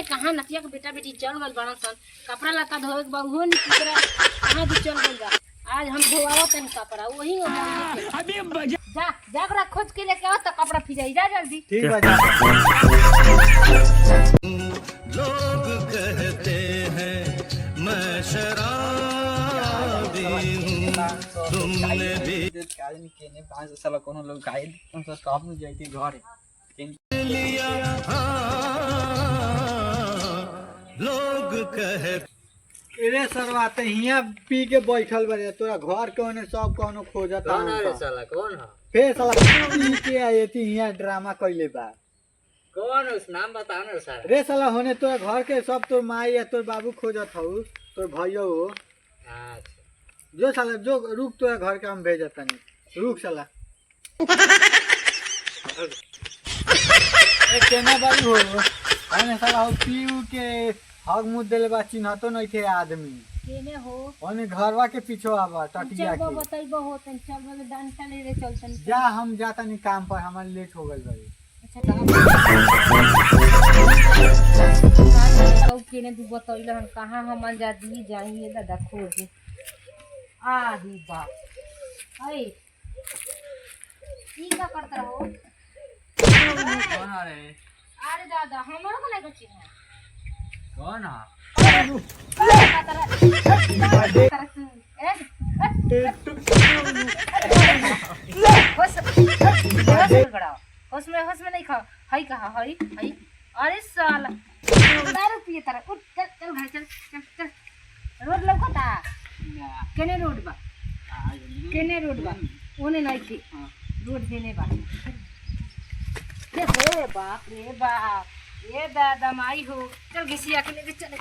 जाने कहाँ नतिया के बेटा बेटी चल गल बड़ा सन कपड़ा लता धोए के बा उहो नहीं कितरा कहाँ भी चल गल बा। आज हम धोआवा तन कपड़ा वही अभी जा जा करा खोज के लेके आओ तो कपड़ा फिजाई जा जल्दी। ठीक है। लोग कहते हैं मैं शराबी हूँ तुमने भी काजन केने पांच साल कोनो लोग गाइड उन सब टॉप में जाई थी घर लिया। हाँ, लोग कहते अरे सरवाते हिया पी के बैठल बरे तोरा घर कोने सब कोनो खोजत कौन है रे साला कौन है फे साला पी के आए थी हिया ड्रामा कइले बा। कौन है उस नाम बताओ ना साला। रे साला होने तोरा घर के सब तोर माई या तोर बाबू खोजत हउ तोर भैया हो। अच्छा जो साला जो रुक तोरा घर के हम भेजत तनी रुक साला। ए केना बारी हो आने साला हो पीऊ के हग मुद देले बा चिन्हतो नहीं थे आदमी केने हो ओने घरवा के पीछे आवा टटिया चल के बताइबो हो तन चल बगे डांटा ले रे चल तन जा हम जाता नहीं काम पर हमारे लेट हो गइल बारी। अच्छा केने तू बतइले हम कहाँ हम जा दी जाइए दादा खोज आही बाप अरे ई का करता हो कौन है रे अरे दादा हमरो को नहीं कुछ है कौन है होश में नहीं खा हई कहा हई हई अरे साला दारू पिए तारा उठ चल चल घर चल चल चल रोड लौकता केने रोड बा ओने नहीं थी रोड देने बा रे बाप रे बाप ये दादा माई हो चल घिसिया के लेके चले